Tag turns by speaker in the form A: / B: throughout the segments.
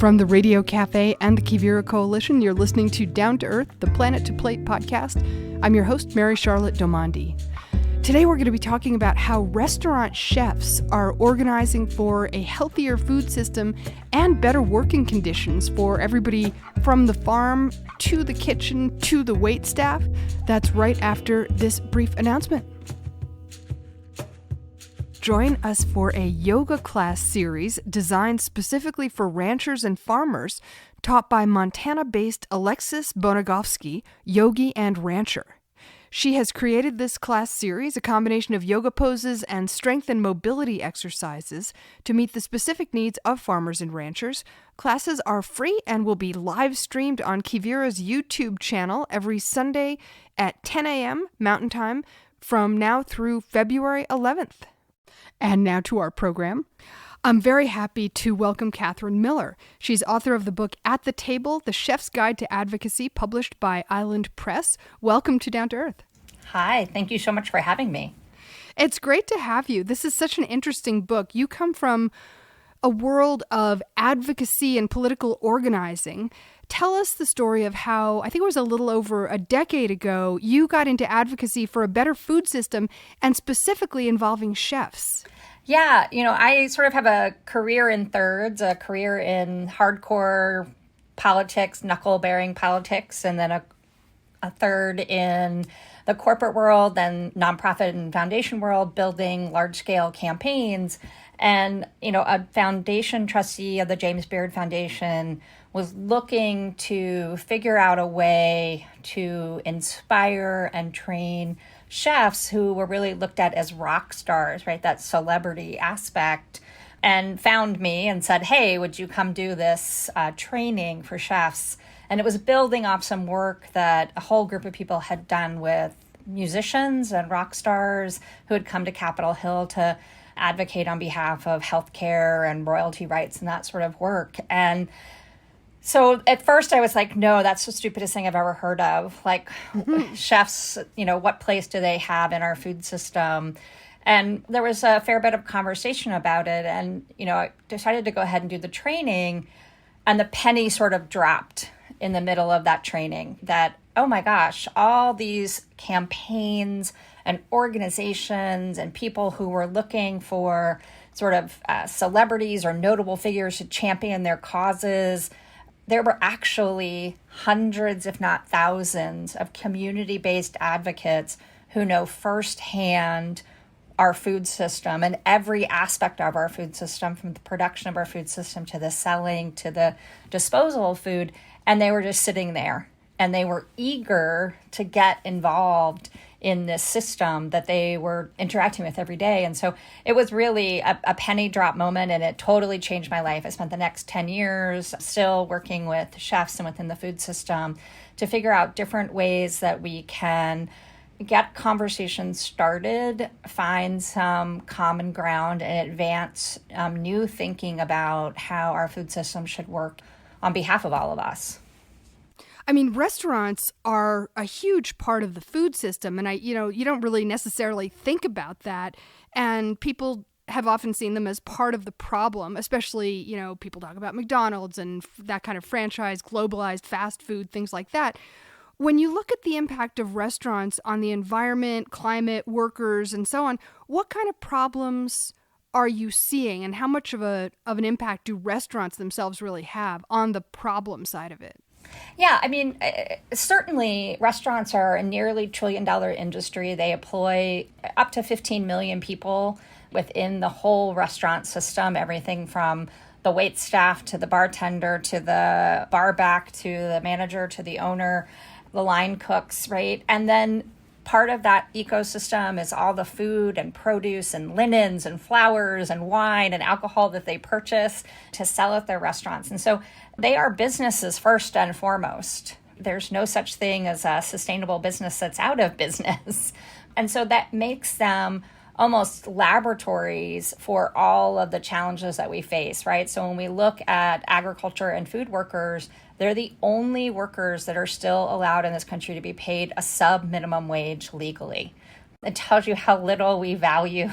A: From the Radio Cafe and the Quivira Coalition, you're listening to Down to Earth, the Planet to Plate podcast. I'm your host, Mary Charlotte Domandi. Today we're going to be talking about how restaurant chefs are organizing for a healthier food system and better working conditions for everybody from the farm to the kitchen to the wait staff. That's right after this brief announcement. Join us for a yoga class series designed specifically for ranchers and farmers, taught by Montana-based Alexis Bonagovsky, yogi and rancher. She has created this class series, a combination of yoga poses and strength and mobility exercises, to meet the specific needs of farmers and ranchers. Classes are free and will be live streamed on Quivira's YouTube channel every Sunday at 10 a.m. Mountain Time from now through February 11th. And now to our program. I'm very happy to welcome Katherine Miller. She's author of the book At the Table, The Chef's Guide to Advocacy, published by Island Press. Welcome to Down to Earth.
B: Hi, thank you so much for having me.
A: It's great to have you. This is such an interesting book. You come from a world of advocacy and political organizing. Tell us the story of how, I think it was a little over a decade ago, you got into advocacy for a better food system and specifically involving chefs.
B: Yeah, I sort of have a career in thirds, a career in hardcore politics, knuckle-bearing politics, and then a third in the corporate world and nonprofit and foundation world, building large-scale campaigns. And, a foundation trustee of the James Beard Foundation was looking to figure out a way to inspire and train chefs who were really looked at as rock stars, right? That celebrity aspect, and found me and said, hey, would you come do this training for chefs? And it was building off some work that a whole group of people had done with musicians and rock stars who had come to Capitol Hill to advocate on behalf of healthcare and royalty rights and that sort of work. And so at first I was like, no, that's the stupidest thing I've ever heard of. Like chefs, what place do they have in our food system? And there was a fair bit of conversation about it. And, I decided to go ahead and do the training. And the penny sort of dropped in the middle of that training that, oh my gosh, all these campaigns and organizations and people who were looking for sort of celebrities or notable figures to champion their causes, there were actually hundreds, if not thousands, of community-based advocates who know firsthand our food system and every aspect of our food system, from the production of our food system to the selling to the disposal of food. And they were just sitting there and they were eager to get involved in this system that they were interacting with every day. And so it was really a penny drop moment, and it totally changed my life. I spent the next 10 years still working with chefs and within the food system to figure out different ways that we can get conversations started, find some common ground, and advance new thinking about how our food system should work on behalf of all of us.
A: I mean, restaurants are a huge part of the food system, and you don't really necessarily think about that. And people have often seen them as part of the problem, especially, people talk about McDonald's and that kind of franchise, globalized fast food, things like that. When you look at the impact of restaurants on the environment, climate, workers, and so on, what kind of problems are you seeing, and how much of an impact do restaurants themselves really have on the problem side of it?
B: Yeah, I mean, certainly restaurants are a nearly $1 trillion industry. They employ up to 15 million people within the whole restaurant system, everything from the wait staff to the bartender to the bar back to the manager to the owner, the line cooks, right? And then part of that ecosystem is all the food and produce and linens and flowers and wine and alcohol that they purchase to sell at their restaurants. And so they are businesses first and foremost. There's no such thing as a sustainable business that's out of business. And so that makes them almost laboratories for all of the challenges that we face, right? So when we look at agriculture and food workers, they're the only workers that are still allowed in this country to be paid a sub-minimum wage legally. It tells you how little we value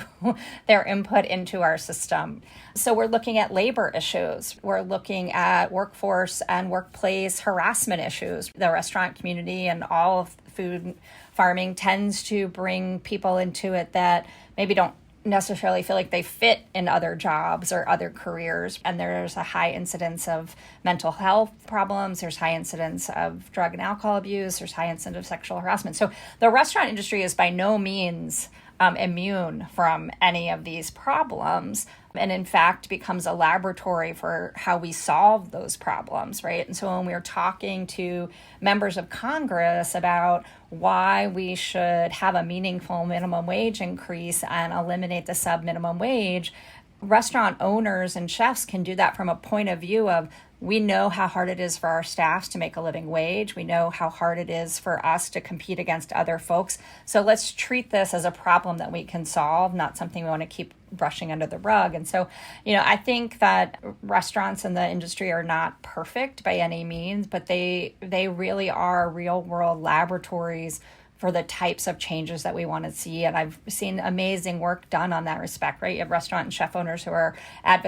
B: their input into our system. So we're looking at labor issues. We're looking at workforce and workplace harassment issues. The restaurant community and all of food farming tends to bring people into it that maybe don't necessarily feel like they fit in other jobs or other careers. And there's a high incidence of mental health problems. There's high incidence of drug and alcohol abuse. There's high incidence of sexual harassment. So the restaurant industry is by no means immune from any of these problems, and in fact becomes a laboratory for how we solve those problems, right? And so when we're talking to members of Congress about why we should have a meaningful minimum wage increase and eliminate the sub-minimum wage, restaurant owners and chefs can do that from a point of view of, we know how hard it is for our staffs to make a living wage. We know how hard it is for us to compete against other folks. So let's treat this as a problem that we can solve, not something we want to keep brushing under the rug. And so, I think that restaurants in the industry are not perfect by any means, but they really are real world laboratories for the types of changes that we want to see. And I've seen amazing work done on that respect, right? You have restaurant and chef owners who are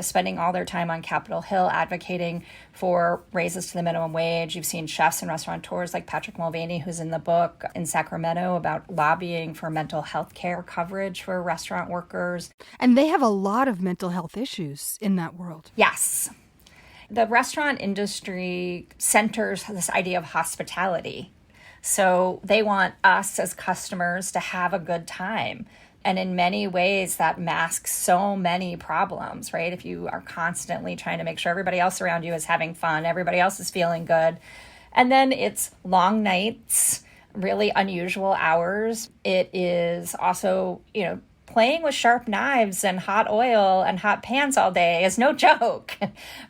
B: spending all their time on Capitol Hill advocating for raises to the minimum wage. You've seen chefs and restaurateurs like Patrick Mulvaney, who's in the book in Sacramento about lobbying for mental health care coverage for restaurant workers.
A: And they have a lot of mental health issues in that world.
B: Yes. The restaurant industry centers this idea of hospitality. So they want us as customers to have a good time. And in many ways, that masks so many problems, right? If you are constantly trying to make sure everybody else around you is having fun, everybody else is feeling good. And then it's long nights, really unusual hours. It is also, playing with sharp knives and hot oil and hot pans all day is no joke.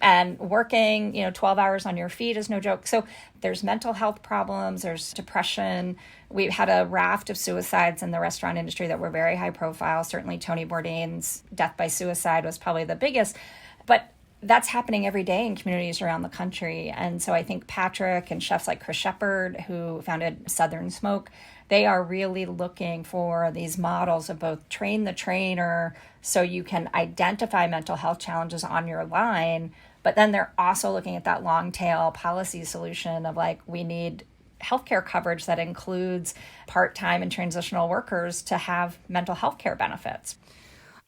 B: And working, 12 hours on your feet is no joke. So there's mental health problems, there's depression. We've had a raft of suicides in the restaurant industry that were very high profile. Certainly Tony Bourdain's death by suicide was probably the biggest. But that's happening every day in communities around the country. And so I think Patrick and chefs like Chris Shepard, who founded Southern Smoke, they are really looking for these models of both train the trainer so you can identify mental health challenges on your line, but then they're also looking at that long tail policy solution of we need healthcare coverage that includes part-time and transitional workers to have mental health care benefits.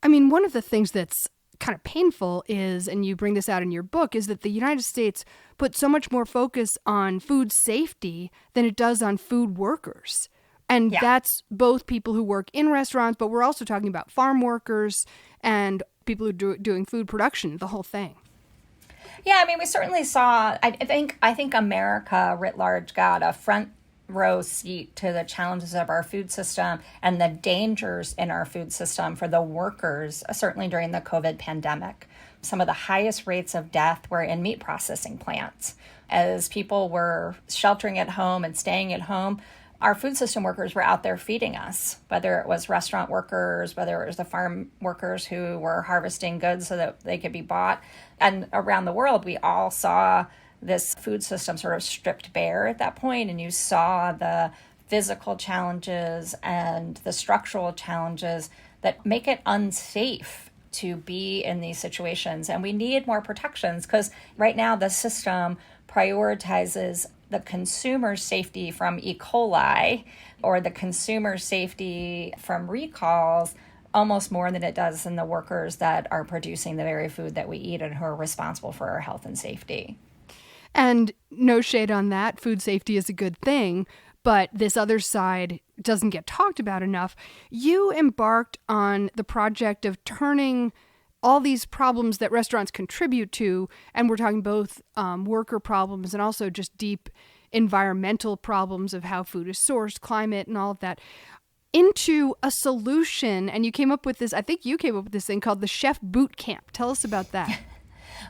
A: I mean, one of the things that's kind of painful is, and you bring this out in your book, is that the United States puts so much more focus on food safety than it does on food workers. And that's both people who work in restaurants, but we're also talking about farm workers and people who are doing food production, the whole thing.
B: Yeah, I mean, we certainly saw, I think America writ large got a front row seat to the challenges of our food system and the dangers in our food system for the workers, certainly during the COVID pandemic. Some of the highest rates of death were in meat processing plants. As people were sheltering at home and staying at home, our food system workers were out there feeding us, whether it was restaurant workers, whether it was the farm workers who were harvesting goods so that they could be bought. And around the world, we all saw this food system sort of stripped bare at that point, and you saw the physical challenges and the structural challenges that make it unsafe to be in these situations. And we need more protections because right now the system prioritizes the consumer safety from E. coli or the consumer safety from recalls almost more than it does in the workers that are producing the very food that we eat and who are responsible for our health and safety.
A: And no shade on that. Food safety is a good thing, but this other side doesn't get talked about enough. You embarked on the project of turning all these problems that restaurants contribute to, and we're talking both worker problems and also just deep environmental problems of how food is sourced, climate, and all of that, into a solution. And you came up with this, I think you came up with this thing called the Chef Boot Camp. Tell us about that.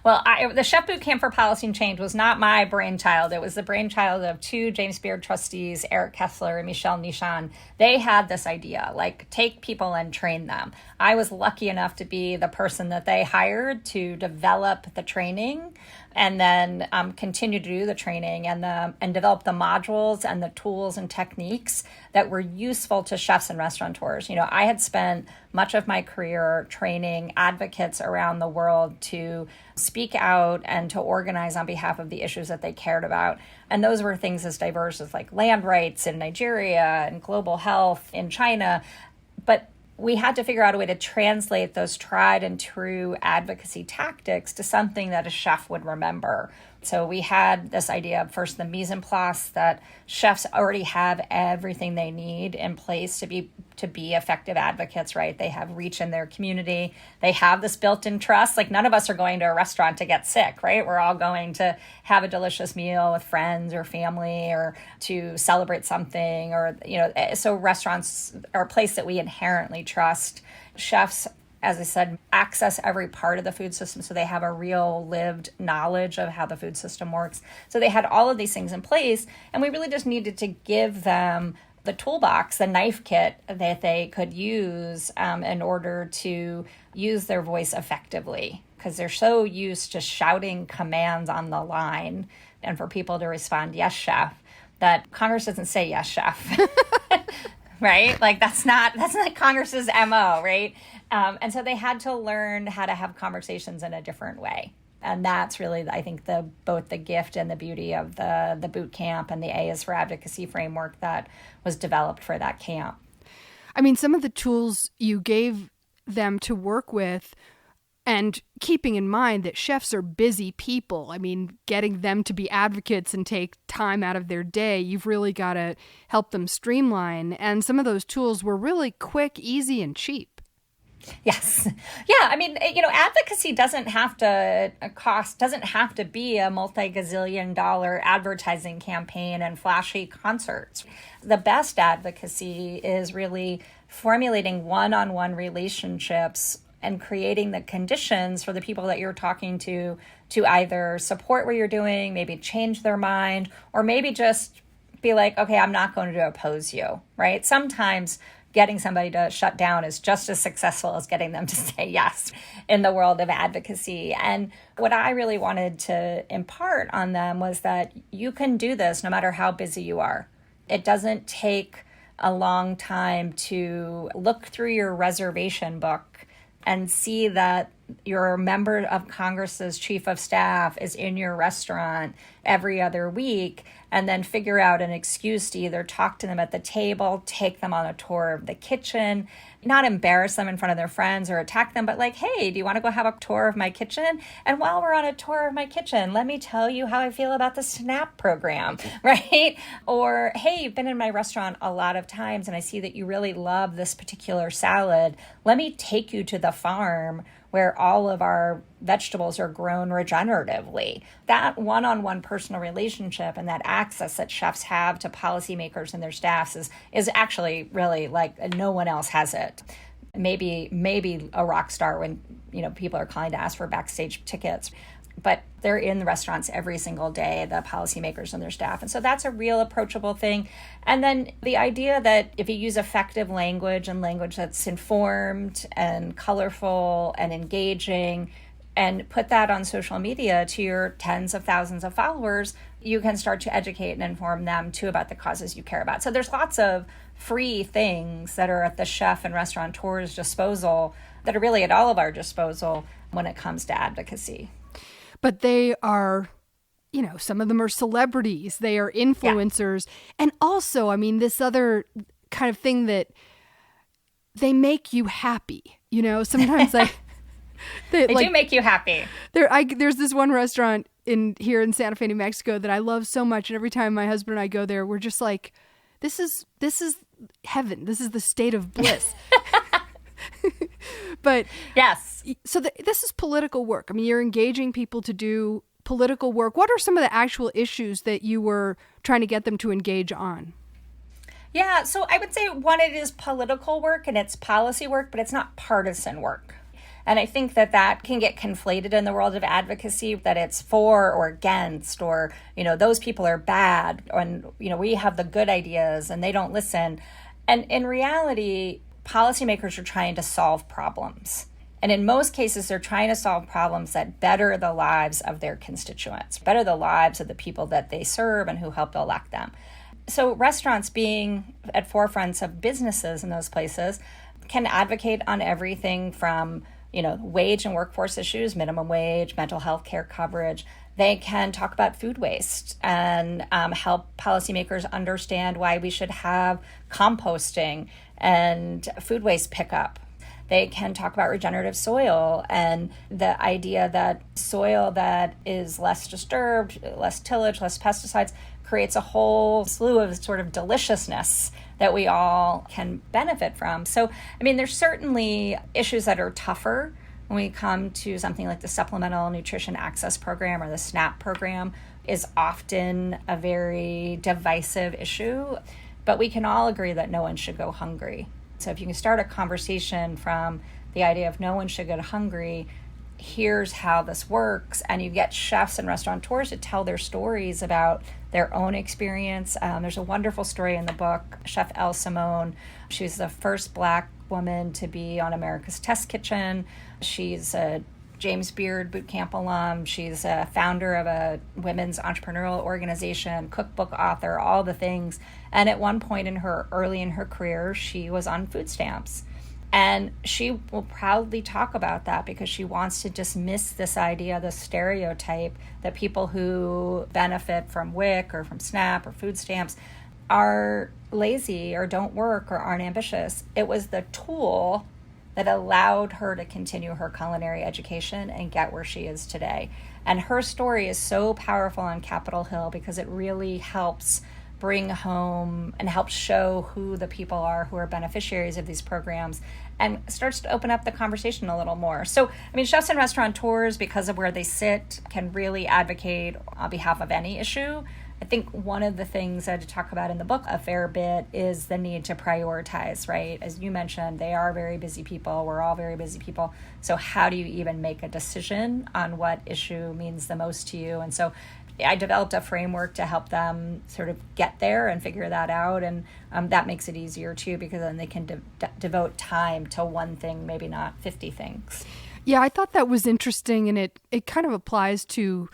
B: Well, the Chef Boot Camp for Policy and Change was not my brainchild. It was the brainchild of two James Beard trustees, Eric Kessler and Michelle Nishan. They had this idea, like, take people and train them. I was lucky enough to be the person that they hired to develop the training and then continue to do the training and develop the modules and the tools and techniques that were useful to chefs and restaurateurs. You know, I had spent much of my career training advocates around the world to speak out and to organize on behalf of the issues that they cared about. And those were things as diverse as like land rights in Nigeria and global health in China. But we had to figure out a way to translate those tried and true advocacy tactics to something that a chef would remember. So we had this idea of first the mise en place, that chefs already have everything they need in place to be effective advocates, right? They have reach in their community. They have this built-in trust. Like, none of us are going to a restaurant to get sick, right? We're all going to have a delicious meal with friends or family or to celebrate something, or, you know, so restaurants are a place that we inherently trust. Chefs, as I said, access every part of the food system, so they have a real lived knowledge of how the food system works. So they had all of these things in place, and we really just needed to give them the toolbox, the knife kit that they could use in order to use their voice effectively, because they're so used to shouting commands on the line and for people to respond, yes, chef, that Congress doesn't say yes, chef. Right? Like, that's not Congress's MO, right? And so they had to learn how to have conversations in a different way. And that's really, I think, both the gift and the beauty of the boot camp and the A is for Advocacy framework that was developed for that camp.
A: I mean, some of the tools you gave them to work with, and keeping in mind that chefs are busy people, I mean, getting them to be advocates and take time out of their day, you've really got to help them streamline. And some of those tools were really quick, easy, and cheap.
B: Yes. Yeah. I mean, you know, advocacy doesn't have to be a multi-gazillion dollar advertising campaign and flashy concerts. The best advocacy is really formulating one-on-one relationships and creating the conditions for the people that you're talking to either support what you're doing, maybe change their mind, or maybe just be like, okay, I'm not going to oppose you, right? Sometimes getting somebody to shut down is just as successful as getting them to say yes in the world of advocacy. And what I really wanted to impart on them was that you can do this no matter how busy you are. It doesn't take a long time to look through your reservation book and see that your member of Congress's chief of staff is in your restaurant every other week, and then figure out an excuse to either talk to them at the table, take them on a tour of the kitchen, not embarrass them in front of their friends or attack them, but like, hey, do you want to go have a tour of my kitchen? And while we're on a tour of my kitchen, let me tell you how I feel about the SNAP program, right? Or, hey, you've been in my restaurant a lot of times and I see that you really love this particular salad. Let me take you to the farm where all of our vegetables are grown regeneratively. That one-on-one personal relationship and that access that chefs have to policymakers and their staffs is actually really like no one else has it. Maybe a rock star when, you know, people are calling to ask for backstage tickets, but they're in the restaurants every single day, the policymakers and their staff. And so that's a real approachable thing. And then the idea that if you use effective language and language that's informed and colorful and engaging, and put that on social media to your tens of thousands of followers, you can start to educate and inform them too about the causes you care about. So there's lots of free things that are at the chef and restaurateur's disposal that are really at all of our disposal when it comes to advocacy.
A: But they are, you know, some of them are celebrities, they are influencers. Yeah. And also, I mean, this other kind of thing that they make you happy, you know, sometimes
B: they do make you happy.
A: There's this one restaurant here in Santa Fe, New Mexico that I love so much. And every time my husband and I go there, we're just like, this is heaven. This is the state of bliss. But
B: yes.
A: So this is political work. I mean, you're engaging people to do political work. What are some of the actual issues that you were trying to get them to engage on?
B: Yeah, so I would say, one, it is political work and it's policy work, but it's not partisan work. And I think that that can get conflated in the world of advocacy, that it's for or against, or, those people are bad, and, we have the good ideas and they don't listen. And in reality, policymakers are trying to solve problems. And in most cases, they're trying to solve problems that better the lives of their constituents, better the lives of the people that they serve and who help elect them. So restaurants, being at forefronts of businesses in those places, can advocate on everything from, wage and workforce issues, minimum wage, mental health care coverage. They can talk about food waste and help policymakers understand why we should have composting and food waste pickup. They can talk about regenerative soil and the idea that soil that is less disturbed, less tillage, less pesticides, creates a whole slew of sort of deliciousness that we all can benefit from. So, there's certainly issues that are tougher when we come to something like the Supplemental Nutrition Access Program, or the SNAP program, is often a very divisive issue. But we can all agree that no one should go hungry. So if you can start a conversation from the idea of no one should go hungry, here's how this works, and you get chefs and restaurateurs to tell their stories about their own experience. There's a wonderful story in the book, Chef Elle Simone. She's the first Black woman to be on America's Test Kitchen. She's a James Beard boot camp alum. She's a founder of a women's entrepreneurial organization, cookbook author, all the things. And at one point early in her career, she was on food stamps. And she will proudly talk about that because she wants to dismiss this idea, this stereotype that people who benefit from WIC or from SNAP or food stamps are lazy or don't work or aren't ambitious. It was the tool that allowed her to continue her culinary education and get where she is today. And her story is so powerful on Capitol Hill because it really helps bring home and help show who the people are who are beneficiaries of these programs, and starts to open up the conversation a little more. So, chefs and restaurateurs, because of where they sit, can really advocate on behalf of any issue. I think one of the things that I talk about in the book a fair bit is the need to prioritize, right? As you mentioned, they are very busy people. We're all very busy people. So how do you even make a decision on what issue means the most to you? And so I developed a framework to help them sort of get there and figure that out. And that makes it easier too, because then they can devote time to one thing, maybe not 50 things.
A: Yeah, I thought that was interesting. And it kind of applies to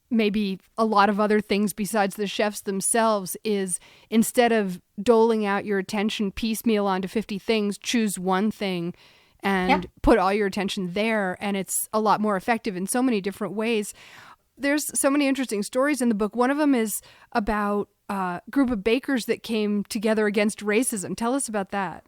A: maybe a lot of other things besides the chefs themselves. Is instead of doling out your attention piecemeal onto 50 things, choose one thing and put all your attention there. And it's a lot more effective in so many different ways. There's so many interesting stories in the book. One of them is about a group of bakers that came together against racism. Tell us about that.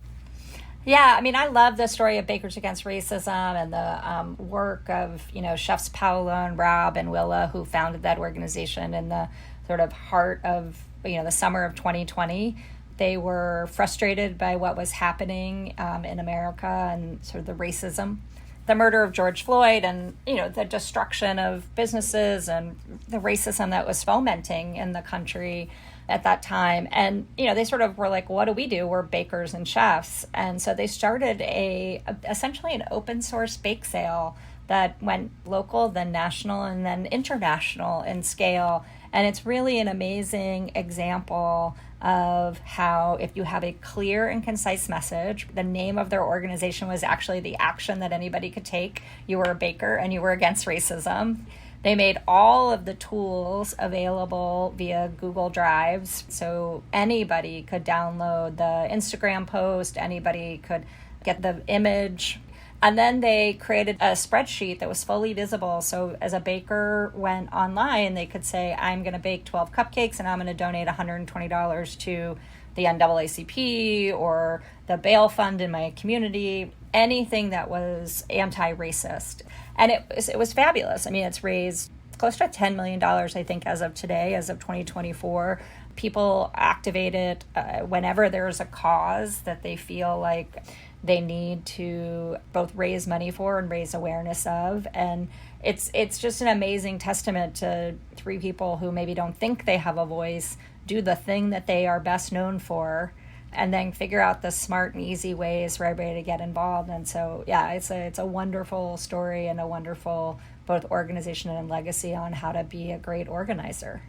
B: Yeah, I love the story of Bakers Against Racism and the work of, chefs Paolo and Rob and Willa, who founded that organization in the sort of heart of, the summer of 2020. They were frustrated by what was happening in America and sort of the racism, the murder of George Floyd, and, the destruction of businesses and the racism that was fomenting in the country at that time. And, they sort of were like, what do we do? We're bakers and chefs. And so they started essentially an open source bake sale that went local, then national, and then international in scale. And it's really an amazing example of how, if you have a clear and concise message, the name of their organization was actually the action that anybody could take. You were a baker and you were against racism. They made all of the tools available via Google Drives, so anybody could download the Instagram post, anybody could get the image. And then they created a spreadsheet that was fully visible. So as a baker went online, they could say, I'm going to bake 12 cupcakes and I'm going to donate $120 to the NAACP or the bail fund in my community, anything that was anti-racist. And it was fabulous. It's raised close to $10 million, I think, as of today, as of 2024. People activate it whenever there's a cause that they feel like they need to both raise money for and raise awareness of. And it's just an amazing testament to three people who maybe don't think they have a voice, do the thing that they are best known for, and then figure out the smart and easy ways for everybody to get involved. And so, yeah, it's a wonderful story and a wonderful both organization and legacy on how to be a great organizer.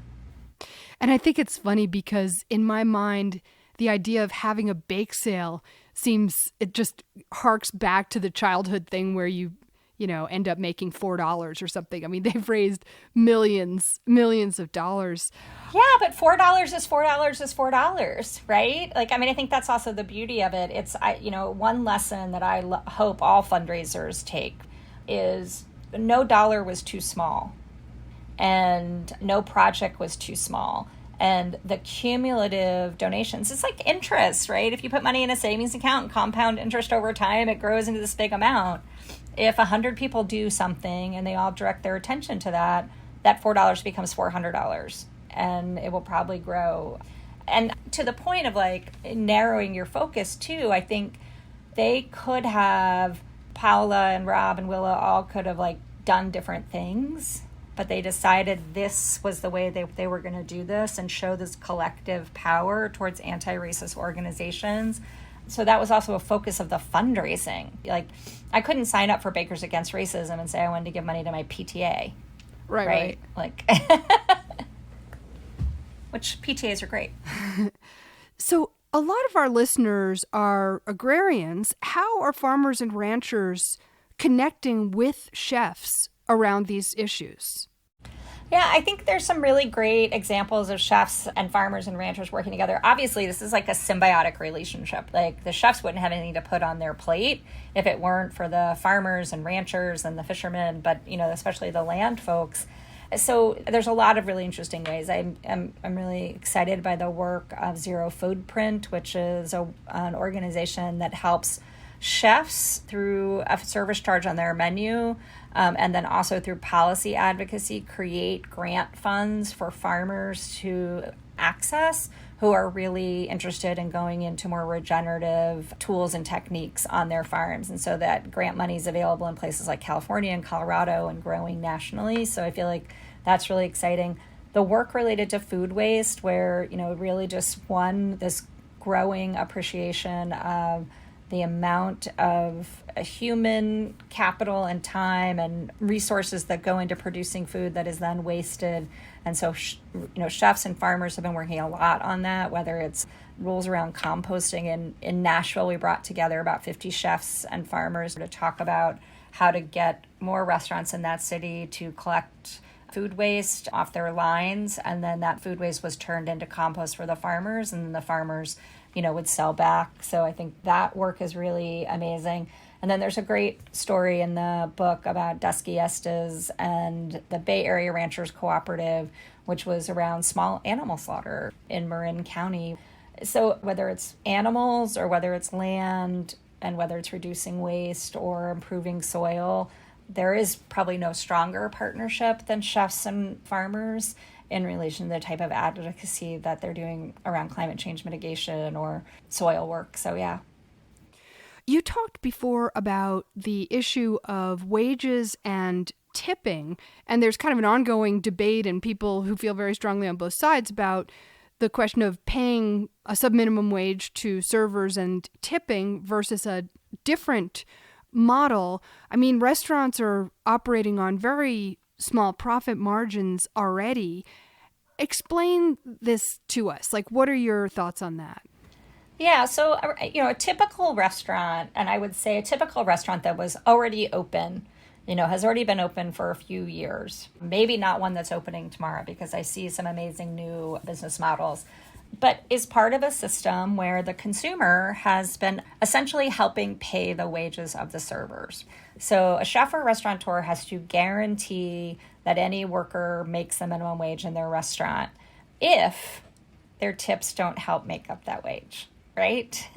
A: And I think it's funny because in my mind, the idea of having a bake sale it just harks back to the childhood thing where you end up making $4 or something. I mean, they've raised millions of dollars.
B: Yeah, but $4 is $4 is $4, right? Like, I mean, I think that's also the beauty of it. It's, one lesson that I hope all fundraisers take is no dollar was too small and no project was too small. And the cumulative donations, it's like interest, right? If you put money in a savings account and compound interest over time, it grows into this big amount. If 100 people do something and they all direct their attention to that, that $4 becomes $400 and it will probably grow. And to the point of like narrowing your focus too, I think they could have, Paula and Rob and Willa all could have like done different things, but they decided this was the way they were going to do this and show this collective power towards anti-racist organizations. So that was also a focus of the fundraising. Like, I couldn't sign up for Bakers Against Racism and say I wanted to give money to my PTA. Right? Like, which PTAs are great.
A: So a lot of our listeners are agrarians. How are farmers and ranchers connecting with chefs around these issues?
B: Yeah, I think there's some really great examples of chefs and farmers and ranchers working together. Obviously, this is like a symbiotic relationship. Like, the chefs wouldn't have anything to put on their plate if it weren't for the farmers and ranchers and the fishermen, but, especially the land folks. So there's a lot of really interesting ways. I'm really excited by the work of Zero Foodprint, which is an organization that helps chefs through a service charge on their menu, and then also through policy advocacy, create grant funds for farmers to access who are really interested in going into more regenerative tools and techniques on their farms. And so that grant money is available in places like California and Colorado and growing nationally. So I feel like that's really exciting. The work related to food waste, where, really just this growing appreciation of the amount of human capital and time and resources that go into producing food that is then wasted. And so, chefs and farmers have been working a lot on that, whether it's rules around composting. In Nashville, we brought together about 50 chefs and farmers to talk about how to get more restaurants in that city to collect food waste off their lines. And then that food waste was turned into compost for the farmers, and the farmers would sell back. So I think that work is really amazing. And then there's a great story in the book about Dusky Estes and the Bay Area Ranchers Cooperative, which was around small animal slaughter in Marin County. So whether it's animals or whether it's land, and whether it's reducing waste or improving soil, there is probably no stronger partnership than chefs and farmers in relation to the type of advocacy that they're doing around climate change mitigation or soil work. So, yeah.
A: You talked before about the issue of wages and tipping, and there's kind of an ongoing debate and people who feel very strongly on both sides about the question of paying a subminimum wage to servers and tipping versus a different model. I mean, restaurants are operating on very small profit margins already. Explain this to us. Like, what are your thoughts on that?
B: Yeah, so, a typical restaurant, and I would say a typical restaurant that was already open, has already been open for a few years. Maybe not one that's opening tomorrow, because I see some amazing new business models, but is part of a system where the consumer has been essentially helping pay the wages of the servers. So a chef or restaurateur has to guarantee that any worker makes the minimum wage in their restaurant if their tips don't help make up that wage, right?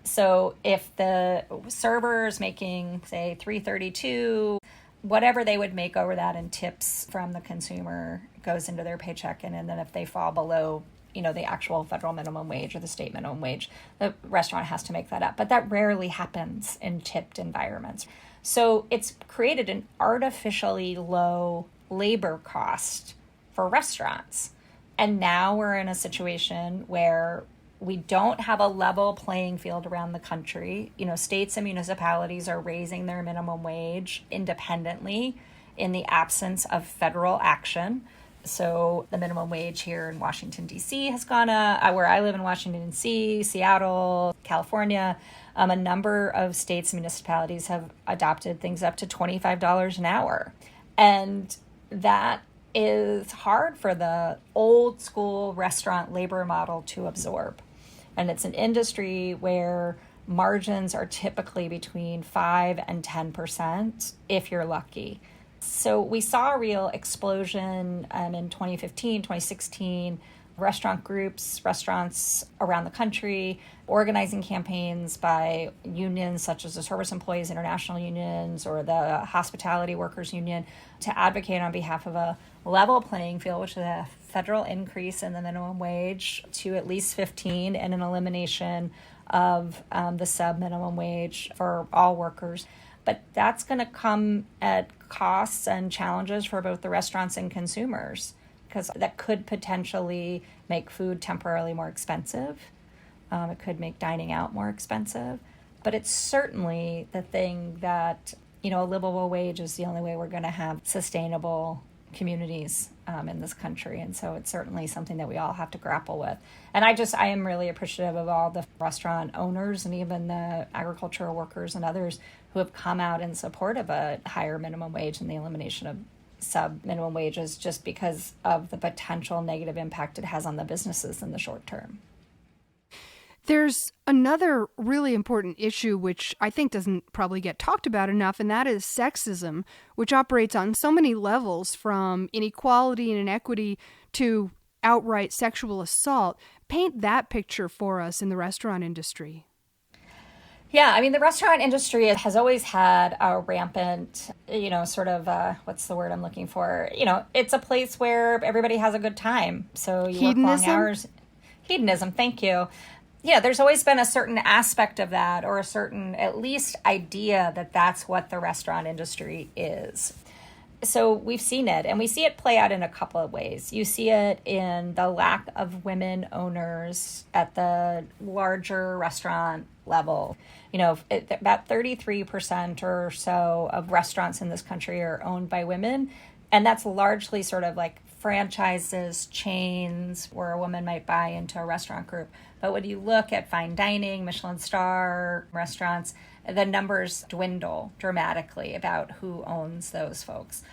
B: So if the server is making, say, $3.32, whatever they would make over that in tips from the consumer goes into their paycheck. And then if they fall below, the actual federal minimum wage or the state minimum wage, the restaurant has to make that up. But that rarely happens in tipped environments. So it's created an artificially low labor cost for restaurants. And now we're in a situation where We don't have a level playing field around the country. States and municipalities are raising their minimum wage independently in the absence of federal action. So the minimum wage here in Washington, D.C. has gone up, where I live in Washington, D.C., Seattle, California. A number of states and municipalities have adopted things up to $25 an hour. And that is hard for the old school restaurant labor model to absorb. And it's an industry where margins are typically between 5 and 10% if you're lucky. So we saw a real explosion in 2015, 2016, restaurant groups, restaurants around the country, organizing campaigns by unions such as the Service Employees International Unions or the Hospitality Workers Union to advocate on behalf of a level playing field, which is a federal increase in the minimum wage to at least 15 and an elimination of the sub-minimum wage for all workers. But that's going to come at costs and challenges for both the restaurants and consumers, because that could potentially make food temporarily more expensive. It could make dining out more expensive. But it's certainly the thing that, a livable wage is the only way we're going to have sustainable communities in this country. And so it's certainly something that we all have to grapple with. And I am really appreciative of all the restaurant owners and even the agricultural workers and others who have come out in support of a higher minimum wage and the elimination of sub-minimum wages, just because of the potential negative impact it has on the businesses in the short term.
A: There's another really important issue which I think doesn't probably get talked about enough, and that is sexism, which operates on so many levels, from inequality and inequity to outright sexual assault. Paint that picture for us in the restaurant industry.
B: Yeah, the restaurant industry has always had a rampant, what's the word I'm looking for? It's a place where everybody has a good time. So you
A: Hedonism?
B: work long hours. Hedonism, thank you. There's always been a certain aspect of that, or a certain, at least, idea that that's what the restaurant industry is. So we've seen it, and we see it play out in a couple of ways. You see it in the lack of women owners at the larger restaurant level. About 33% or so of restaurants in this country are owned by women, and that's largely sort of like franchises, chains, where a woman might buy into a restaurant group. But when you look at fine dining, Michelin star restaurants, the numbers dwindle dramatically about who owns those folks.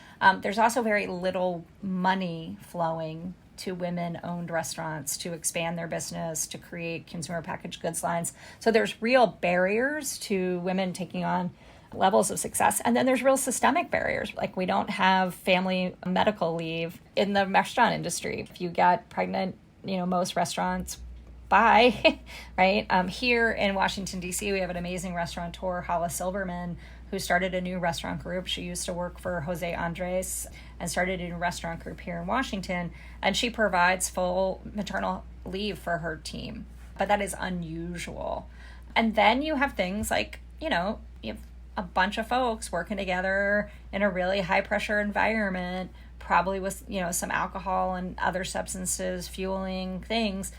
B: There's also very little money flowing to women-owned restaurants to expand their business, to create consumer packaged goods lines. So there's real barriers to women taking on levels of success. And then there's real systemic barriers. Like, we don't have family medical leave in the restaurant industry. If you get pregnant, most restaurants buy, right? Here in Washington, D.C., we have an amazing restaurateur, Hala Silverman, who started a new restaurant group. She used to work for Jose Andres and started a new restaurant group here in Washington. And she provides full maternal leave for her team. But that is unusual. And then you have things like, you have a bunch of folks working together in a really high pressure environment, probably with, some alcohol and other substances fueling things.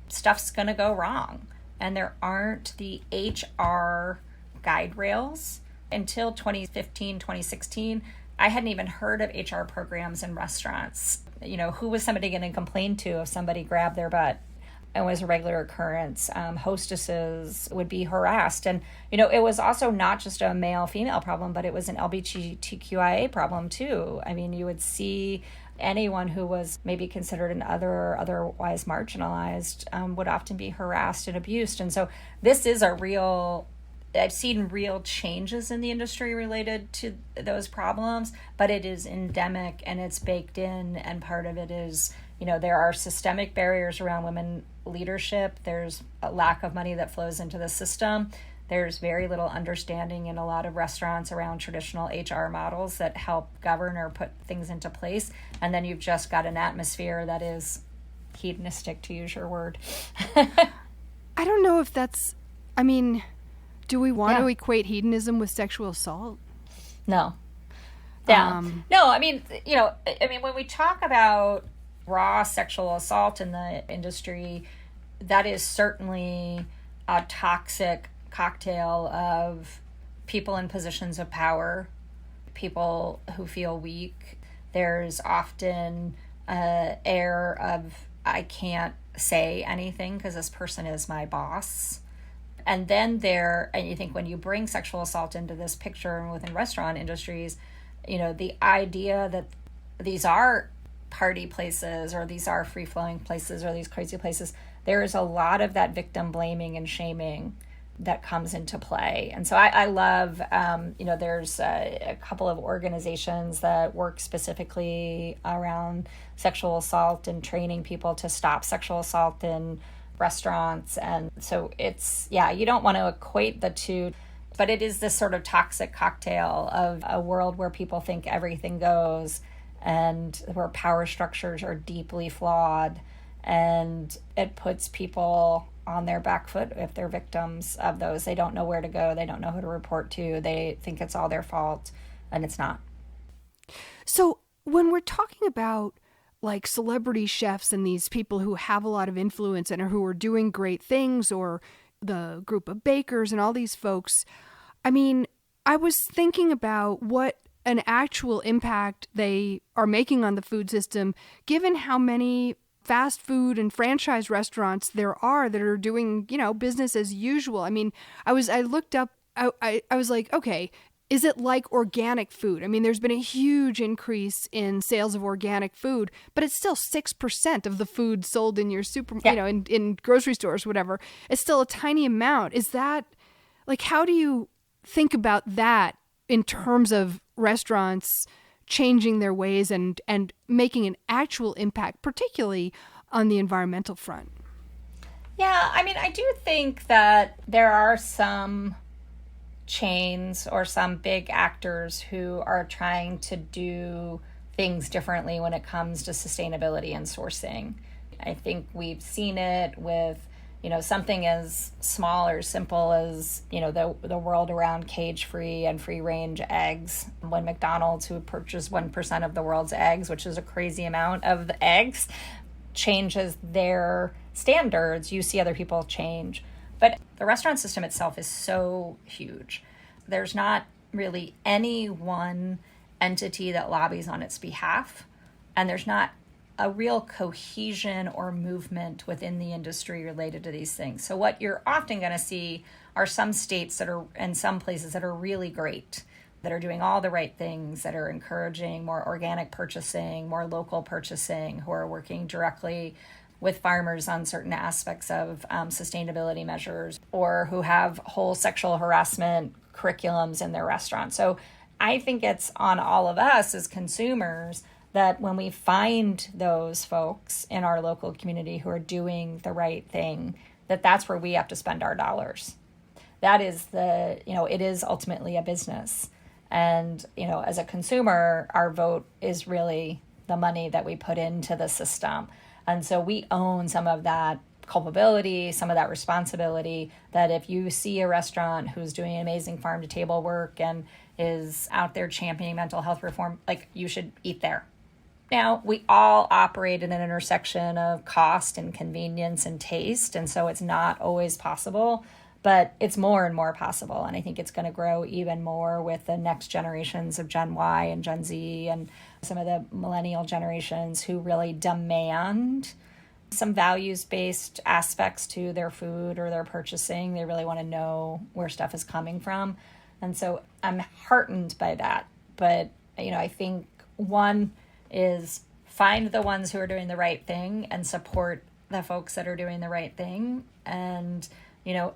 B: Stuff's going to go wrong. And there aren't the HR guide rails. Until 2015, 2016, I hadn't even heard of HR programs in restaurants. Who was somebody going to complain to if somebody grabbed their butt? It was a regular occurrence. Hostesses would be harassed. And, it was also not just a male-female problem, but it was an LGBTQIA problem too. You would see anyone who was maybe considered an other or otherwise marginalized would often be harassed and abused. And so this is I've seen real changes in the industry related to those problems, but it is endemic and it's baked in. And part of it is, there are systemic barriers around women leadership. There's a lack of money that flows into the system. There's very little understanding in a lot of restaurants around traditional HR models that help govern or put things into place. And then you've just got an atmosphere that is hedonistic, to use your word.
A: I don't know if that's, do we want to equate hedonism with sexual assault?
B: No. Yeah. No, when we talk about raw sexual assault in the industry, that is certainly a toxic cocktail of people in positions of power, people who feel weak. There's often an air of, I can't say anything because this person is my boss. And then and you think when you bring sexual assault into this picture and within restaurant industries, the idea that these are party places or these are free-flowing places or these crazy places, there is a lot of that victim blaming and shaming that comes into play. And so I love, there's a couple of organizations that work specifically around sexual assault and training people to stop sexual assault in restaurants. And so you don't want to equate the two, but it is this sort of toxic cocktail of a world where people think everything goes and where power structures are deeply flawed, and it puts people on their back foot if they're victims of those. They don't know where to go. They don't know who to report to. They think it's all their fault, and it's not.
A: So when we're talking about like celebrity chefs and these people who have a lot of influence and who are doing great things, or the group of bakers and all these folks, I mean, I was thinking about what an actual impact they are making on the food system, given how many fast food and franchise restaurants there are that are doing, business as usual. I mean, I looked up, I was like, okay, is it like organic food? I mean, there's been a huge increase in sales of organic food, but it's still 6% of the food sold in your in grocery stores, whatever. It's still a tiny amount. Is that, like, how do you think about that in terms of restaurants changing their ways and making an actual impact, particularly on the environmental front?
B: Yeah, I mean, I do think that there are some chains or some big actors who are trying to do things differently when it comes to sustainability and sourcing. I think we've seen it with something as small or simple as, the world around cage-free and free-range eggs. When McDonald's, who purchased 1% of the world's eggs, which is a crazy amount of the eggs, changes their standards, you see other people change. But the restaurant system itself is so huge. There's not really any one entity that lobbies on its behalf, and there's not a real cohesion or movement within the industry related to these things. So what you're often going to see are some states that are, and some places that are really great, that are doing all the right things, that are encouraging more organic purchasing, more local purchasing, who are working directly with farmers on certain aspects of sustainability measures, or who have whole sexual harassment curriculums in their restaurants. So I think it's on all of us as consumers that when we find those folks in our local community who are doing the right thing, that's where we have to spend our dollars. That is it is ultimately a business. And, as a consumer, our vote is really the money that we put into the system. And so we own some of that culpability, some of that responsibility, that if you see a restaurant who's doing amazing farm to table work and is out there championing mental health reform, like, you should eat there. Now, we all operate in an intersection of cost and convenience and taste, and so it's not always possible, but it's more and more possible. And I think it's going to grow even more with the next generations of Gen Y and Gen Z and some of the millennial generations who really demand some values-based aspects to their food or their purchasing. They really want to know where stuff is coming from. And so I'm heartened by that. But, I think one is find the ones who are doing the right thing and support the folks that are doing the right thing, and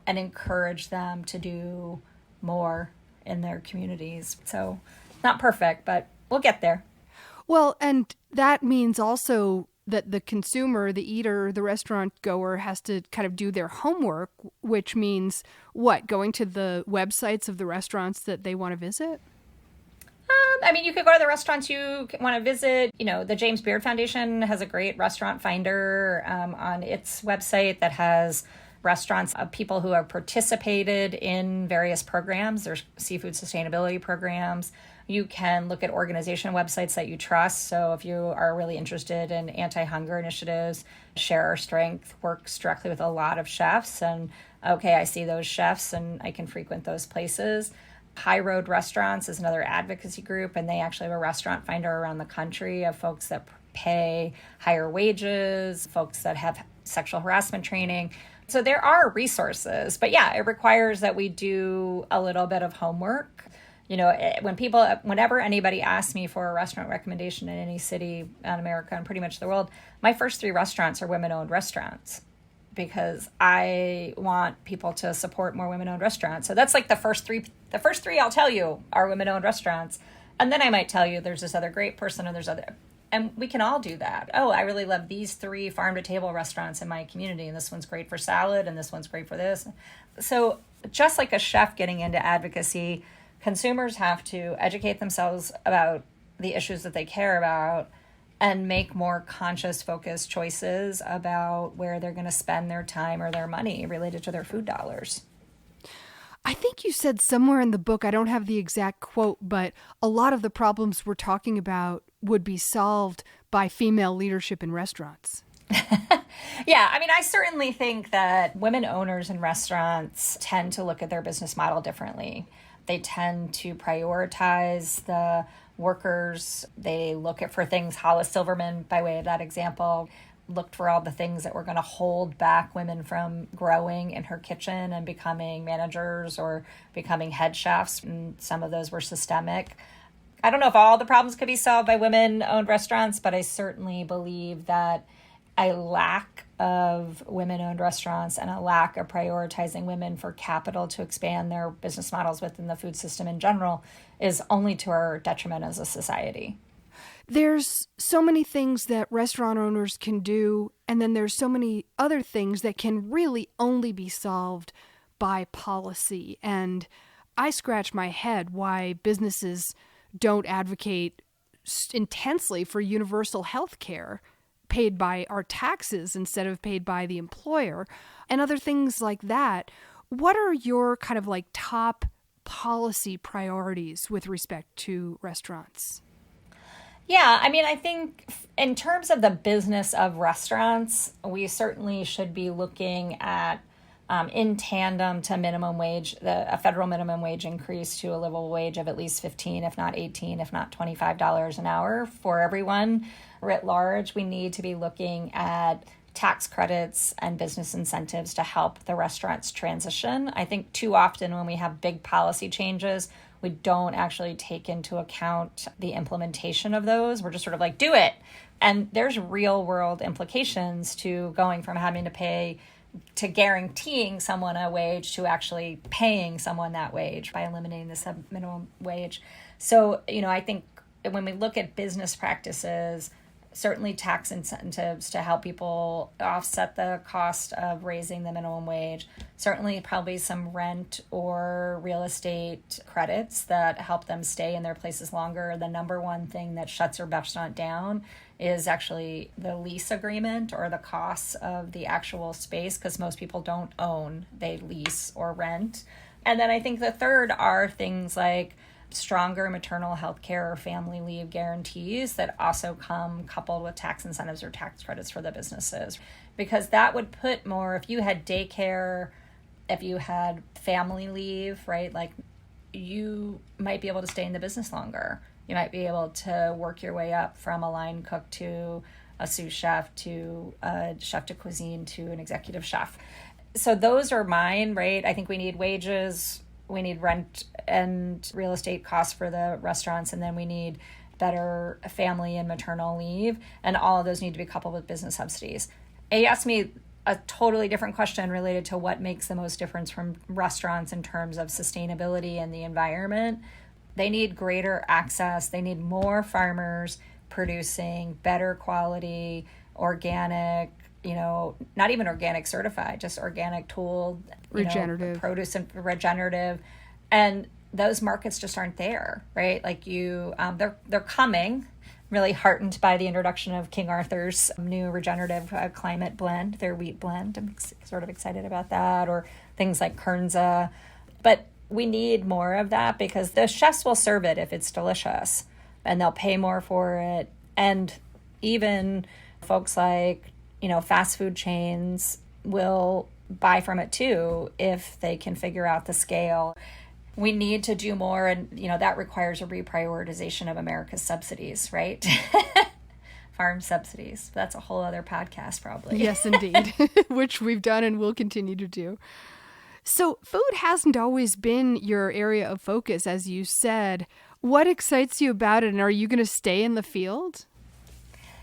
B: encourage them to do more in their communities. So not perfect, but we'll get there.
A: Well, and that means also that the consumer, the eater, the restaurant goer has to kind of do their homework, which means what? Going to the websites of the restaurants that they want to visit?
B: You could go to the restaurants you want to visit. The James Beard Foundation has a great restaurant finder on its website that has restaurants of people who have participated in various programs. There's seafood sustainability programs. You can look at organization websites that you trust. So if you are really interested in anti-hunger initiatives, Share Our Strength works directly with a lot of chefs. And okay, I see those chefs and I can frequent those places. High Road Restaurants is another advocacy group, and they actually have a restaurant finder around the country of folks that pay higher wages, folks that have sexual harassment training. So there are resources, but yeah, it requires that we do a little bit of homework. Whenever anybody asks me for a restaurant recommendation in any city in America and pretty much the world, my first 3 restaurants are women-owned restaurants, because I want people to support more women-owned restaurants. So that's like the first three I'll tell you are women-owned restaurants. And then I might tell you there's this other great person and we can all do that. Oh, I really love these 3 farm-to-table restaurants in my community, and this one's great for salad, and this one's great for this. So just like a chef getting into advocacy, consumers have to educate themselves about the issues that they care about and make more conscious, focused choices about where they're going to spend their time or their money related to their food dollars.
A: I think you said somewhere in the book, I don't have the exact quote, but a lot of the problems we're talking about would be solved by female leadership in restaurants.
B: Yeah, I mean, I certainly think that women owners in restaurants tend to look at their business model differently. They tend to prioritize the workers. They look for things. Hollis Silverman, by way of that example, looked for all the things that were going to hold back women from growing in her kitchen and becoming managers or becoming head chefs. And some of those were systemic. I don't know if all the problems could be solved by women-owned restaurants, but I certainly believe that a lack of women-owned restaurants and a lack of prioritizing women for capital to expand their business models within the food system in general is only to our detriment as a society.
A: There's so many things that restaurant owners can do, and then there's so many other things that can really only be solved by policy. And I scratch my head why businesses don't advocate intensely for universal health care paid by our taxes instead of paid by the employer and other things like that. What are your kind of like top policy priorities with respect to restaurants?
B: Yeah, I mean, I think in terms of the business of restaurants, we certainly should be looking at, in tandem to minimum wage, a federal minimum wage increase to a livable wage of at least 15, if not 18, if not $25 an hour for everyone writ large. We need to be looking at tax credits and business incentives to help the restaurants transition. I think too often when we have big policy changes, we don't actually take into account the implementation of those. We're just sort of like, do it. And there's real world implications to going from having to pay to guaranteeing someone a wage to actually paying someone that wage by eliminating the minimum wage. So, I think when we look at business practices, certainly tax incentives to help people offset the cost of raising the minimum wage, certainly probably some rent or real estate credits that help them stay in their places longer. The number one thing that shuts a restaurant down is actually the lease agreement or the costs of the actual space, because most people don't own, they lease or rent. And then I think the third are things like stronger maternal health care or family leave guarantees that also come coupled with tax incentives or tax credits for the businesses. Because that would put more, if you had daycare, if you had family leave, right, like you might be able to stay in the business longer. You might be able to work your way up from a line cook to a sous chef to a chef de cuisine to an executive chef. So those are mine, right? I think we need wages, we need rent and real estate costs for the restaurants, and then we need better family and maternal leave. And all of those need to be coupled with business subsidies. You asked me a totally different question related to what makes the most difference from restaurants in terms of sustainability and the environment. They need greater access. They need more farmers producing better quality, organic, not even organic certified, just organic tooled,
A: regenerative
B: produce and regenerative. And those markets just aren't there, right? Like they're coming. Really heartened by the introduction of King Arthur's new regenerative climate blend, their wheat blend. I'm sort of excited about that, or things like Kernza. But we need more of that because the chefs will serve it if it's delicious and they'll pay more for it. And even folks like, fast food chains will buy from it too if they can figure out the scale. We need to do more, and that requires a reprioritization of America's subsidies, right? Farm subsidies. That's a whole other podcast probably.
A: Yes, indeed, which we've done and will continue to do. So food hasn't always been your area of focus, as you said. What excites you about it, and are you going to stay in the field?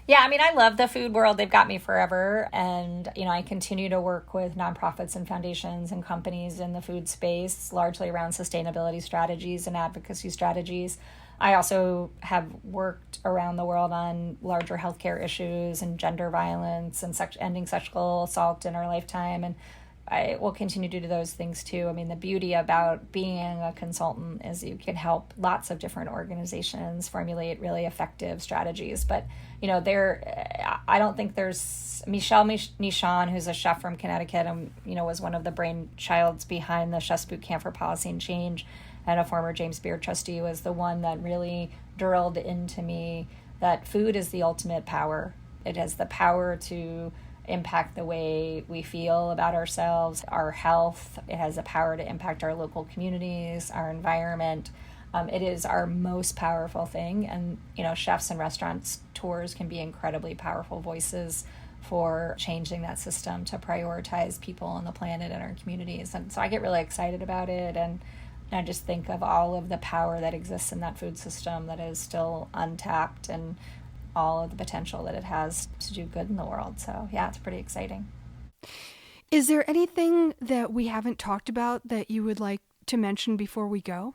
B: Yeah, I love the food world. They've got me forever. And, I continue to work with nonprofits and foundations and companies in the food space, largely around sustainability strategies and advocacy strategies. I also have worked around the world on larger healthcare issues and gender violence and ending sexual assault in our lifetime. And I will continue to do those things too. The beauty about being a consultant is you can help lots of different organizations formulate really effective strategies. But, I don't think there's Michelle Nichon, who's a chef from Connecticut and, was one of the brainchilds behind the Chef's Boot Camp for Policy and Change, and a former James Beard trustee, was the one that really drilled into me that food is the ultimate power. It has the power to impact the way we feel about ourselves, our health. It has the power to impact our local communities, our environment. It is our most powerful thing. And, chefs and restaurants tours can be incredibly powerful voices for changing that system to prioritize people on the planet and our communities. And so I get really excited about it. And I just think of all of the power that exists in that food system that is still untapped, and all of the potential that it has to do good in the world. So yeah, it's pretty exciting.
A: Is there anything that we haven't talked about that you would like to mention before we go?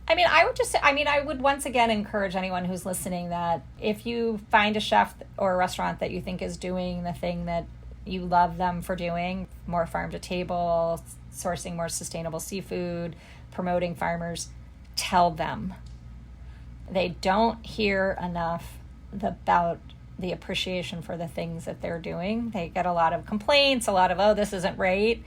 B: I would once again encourage anyone who's listening that if you find a chef or a restaurant that you think is doing the thing that you love them for doing, more farm to table, sourcing more sustainable seafood, promoting farmers, tell them. They don't hear enough about the appreciation for the things that they're doing. They get a lot of complaints, a lot of, oh, this isn't right.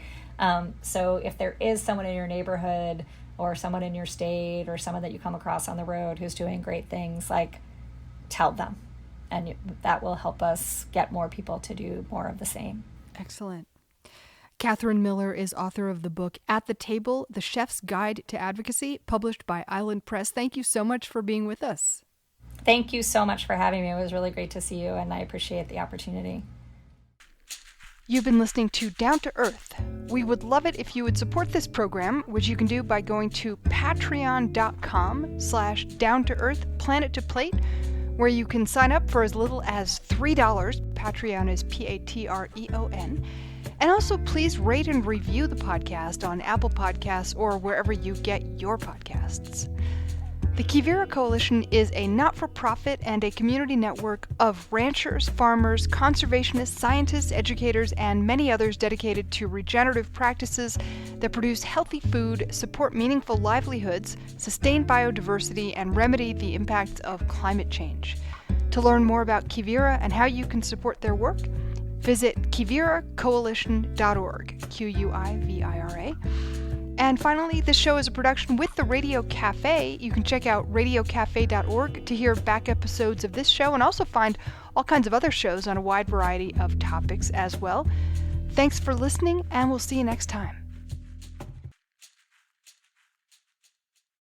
B: So if there is someone in your neighborhood or someone in your state or someone that you come across on the road who's doing great things, tell them. And that will help us get more people to do more of the same.
A: Excellent. Katherine Miller is author of the book At the Table, The Chef's Guide to Advocacy, published by Island Press. Thank you so much for being with us.
B: Thank you so much for having me. It was really great to see you, and I appreciate the opportunity.
A: You've been listening to Down to Earth. We would love it if you would support this program, which you can do by going to patreon.com/down-to-earth planet to plate, where you can sign up for as little as $3. Patreon is Patreon. And also, please rate and review the podcast on Apple Podcasts or wherever you get your podcasts. The Quivira Coalition is a not-for-profit and a community network of ranchers, farmers, conservationists, scientists, educators, and many others dedicated to regenerative practices that produce healthy food, support meaningful livelihoods, sustain biodiversity, and remedy the impacts of climate change. To learn more about Quivira and how you can support their work, visit quiviracoalition.org, Quivira. And finally, this show is a production with the Radio Cafe. You can check out radiocafe.org to hear back episodes of this show and also find all kinds of other shows on a wide variety of topics as well. Thanks for listening, and we'll see you next time.